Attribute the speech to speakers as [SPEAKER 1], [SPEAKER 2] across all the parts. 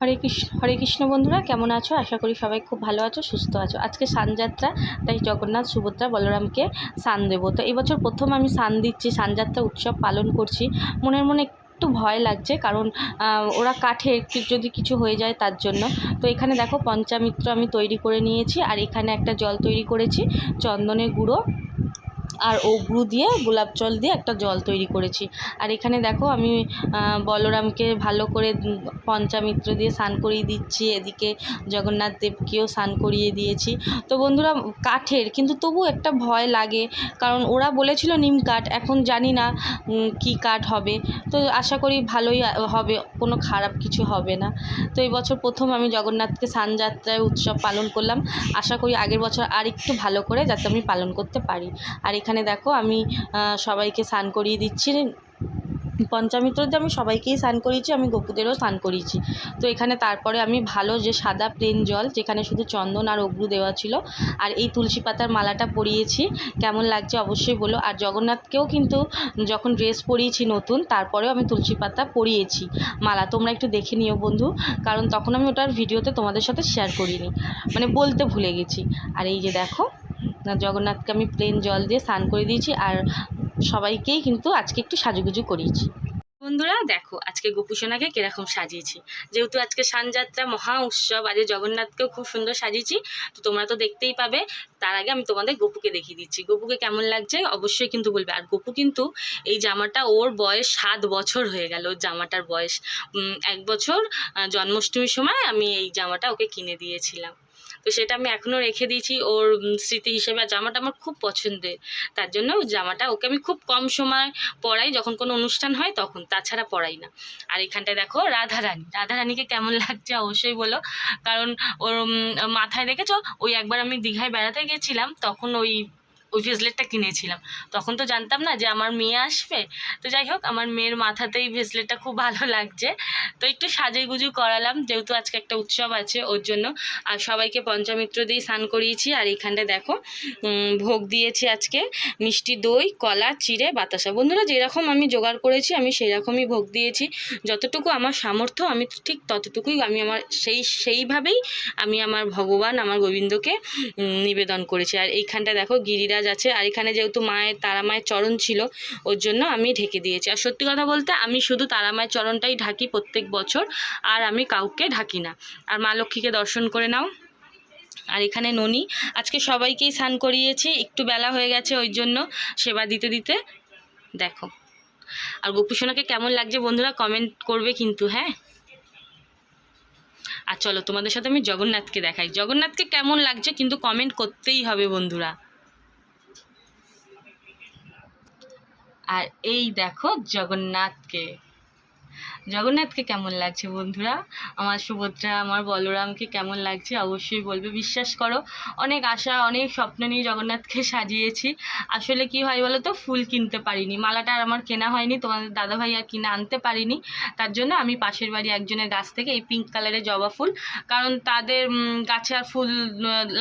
[SPEAKER 1] হরে কৃষ্ণ বন্ধুরা, কেমন আছো? আশা করি সবাই খুব ভালো আছো, সুস্থ আছো। আজকে স্নানযাত্রা, তাই জগন্নাথ সুভদ্রা বলরামকে স্নান দেবো। তো এই বছর প্রথম আমি স্নান দিচ্ছি, স্নানযাত্রা উৎসব পালন করছি। মনের মনে একটু ভয় লাগছে, কারণ ওরা কাঠে যদি কিছু হয়ে যায় তার জন্য। তো এখানে দেখো পঞ্চামৃত আমি তৈরি করে নিয়েছি, আর এখানে একটা জল তৈরি করেছি চন্দনের গুঁড়ো আর অগ্রু দিয়ে, গোলাপ জল দিয়ে একটা জল তৈরি করেছি। আর এখানে দেখো আমি বলরামকে ভালো করে পঞ্চামৃত দিয়ে স্নান করিয়ে দিচ্ছি, এদিকে জগন্নাথ দেবকেও স্নান করিয়ে দিয়েছি। তো বন্ধুরা, কাঠের কিন্তু তবু একটা ভয় লাগে, কারণ ওরা বলেছিল নিম কাঠ, এখন জানি না কি কাঠ হবে। তো আশা করি ভালোই হবে, কোনো খারাপ কিছু হবে না। তো এই বছর প্রথম আমি জগন্নাথকে স্নানযাত্রায় উৎসব পালন করলাম। আশা করি আগের বছর আর একটু ভালো করে যাতে আমি পালন করতে পারি। আর এখানে দেখো আমি সবাইকে স্নান করিয়ে দিচ্ছি। পঞ্চামৃততে আমি সবাইকেই স্নান করিয়েছি, আমি গোপুদেরও স্নান করিয়েছি। তো এখানে তারপরে আমি ভালো যে সাদা প্লেন জল, যেখানে শুধু চন্দন আর অগ্রু দেওয়া ছিল, আর এই তুলসী পাতার মালাটা পরিয়েছি। কেমন লাগছে অবশ্যই বলো। আর জগন্নাথকেও কিন্তু যখন ড্রেস পরিয়েছি নতুন, তারপরেও আমি তুলসী পাতা পরিয়েছি মালা। তোমরা একটু দেখে নিও বন্ধু, কারণ তখন আমি ওটার ভিডিওতে তোমাদের সাথে শেয়ার করিনি, মানে বলতে ভুলে গেছি। আর এই যে দেখো জগন্নাথকে আমি প্লেন জল দিয়ে স্নান করে দিয়েছি, আর সবাইকেই কিন্তু আজকে একটু সাজুগুজু করিয়েছি। বন্ধুরা দেখো আজকে গোপুসোনাকে কিরকম সাজিয়েছি। যেহেতু আজকে স্নানযাত্রা মহা উৎসব, আজকে জগন্নাথকেও খুব সুন্দর সাজিয়েছি, তো তোমরা তো দেখতেই পাবে। তার আগে আমি তোমাদের গোপুকে দেখিয়ে দিচ্ছি, গোপুকে কেমন লাগছে অবশ্যই কিন্তু বলবে। আর গোপু কিন্তু এই জামাটা, ওর বয়স 7 বছর হয়ে গেল, ওর জামাটার বয়স 1 বছর। জন্মাষ্টমীর সময় আমি এই জামাটা ওকে কিনে দিয়েছিলাম, তো সেটা আমি এখনও রেখে দিয়েছি ওর স্মৃতি হিসেবে। আর জামাটা আমার খুব পছন্দের, তার জন্য জামাটা ওকে আমি খুব কম সময় পরাই, যখন কোনো অনুষ্ঠান হয় তখন, তাছাড়া পরাই না। আর এখানটায় দেখো রাধারানীকে কেমন লাগছে অবশ্যই বলো, কারণ ওর মাথায় দেখেছো, ওই একবার আমি দীঘায় বেড়াতে গেছিলাম, তখন ওই ব্রেসলেটটা কিনেছিলাম। তখন তো জানতাম না যে আমার মেয়ে আসবে। তো যাই হোক, আমার মেয়ের মাথাতেই ব্রেসলেটটা খুব ভালো লাগছে, তো একটু সাজুগুজু করালাম, যেহেতু আজকে একটা উৎসব আছে ওর জন্য। আর সবাইকে পঞ্চামৃত দিয়ে স্নান করিয়েছি। আর এইখানটা দেখো ভোগ দিয়েছি আজকে, মিষ্টি দই, কলা, চিড়ে, বাতাসা। বন্ধুরা, যেরকম আমি জোগাড় করেছি আমি সেই রকমই ভোগ দিয়েছি, যতটুকু আমার সামর্থ্য আমি ঠিক ততটুকুই আমি আমার সেইভাবেই আমি আমার ভগবান, আমার গোবিন্দকে নিবেদন করেছি। আর এইখানটা দেখো গিরিরাজ আছে, আর এখানে যেহেতু তারা মায়ের চরণ ছিল ওর জন্য আমি ঢেকে দিয়েছি। আর সত্যি কথা বলতে আমি শুধু তারা মায়ের চরণটাই ঢাকি প্রত্যেক বছর, আর আমি কাউকে ঢাকি না। আর মা লক্ষ্মীকে দর্শন করে নাও। আর এখানে ননি, আজকে সবাইকেই স্নান করিয়েছি, একটু বেলা হয়ে গেছে ওই জন্য সেবা দিতে দিতে। দেখো আর গোপুসোনাকে কেমন লাগছে বন্ধুরা কমেন্ট করবে কিন্তু, হ্যাঁ। আর চলো তোমাদের সাথে আমি জগন্নাথকে দেখাই, জগন্নাথকে কেমন লাগছে কিন্তু কমেন্ট করতেই হবে বন্ধুরা। আর এই দেখো জগন্নাথকে কেমন লাগছে বন্ধুরা, আমার সুভদ্রা, আমার বলরামকে কেমন লাগছে অবশ্যই বলবে। বিশ্বাস করো, অনেক আশা, অনেক স্বপ্ন নিয়ে জগন্নাথকে সাজিয়েছি। আসলে কি হয় বলো তো, ফুল কিনতে পারিনি, মালাটা আর আমার কেনা হয়নি, তোমাদের দাদাভাই আর কিনে আনতে পারিনি। তার জন্য আমি পাশের বাড়ি একজনের গাছ থেকে এই পিঙ্ক কালারের জবা ফুল, কারণ তাদের গাছে আর ফুল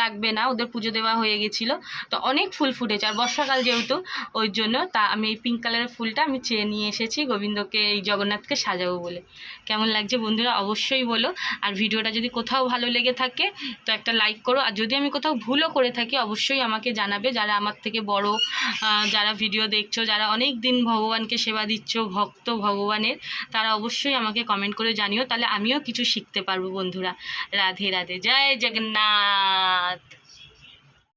[SPEAKER 1] লাগবে না, ওদের পুজো দেওয়া হয়ে গেছিলো, তো অনেক ফুল ফুটেছে, আর বর্ষাকাল যেহেতু ওই জন্য আমি এই পিঙ্ক কালারের ফুলটা আমি চেয়ে নিয়ে এসেছি গোবিন্দকে, এই জগন্নাথকে সাজাবো বলে। কেমন লাগছে বন্ধুরা অবশ্যই বলো। আর ভিডিওটা যদি কোথাও ভালো লেগে থাকে তো একটা লাইক করো, আর যদি আমি কোথাও ভুলও করে থাকি অবশ্যই আমাকে জানাবে। যারা আমার থেকে বড়, যারা ভিডিও দেখছো, যারা অনেক দিন ভগবানকে সেবা দিচ্ছ, ভক্ত ভগবানের, তারা অবশ্যই আমাকে কমেন্ট করে জানিও, তাহলে আমিও কিছু শিখতে পারবো বন্ধুরা। রাধে রাধে, জয় জগন্নাথ।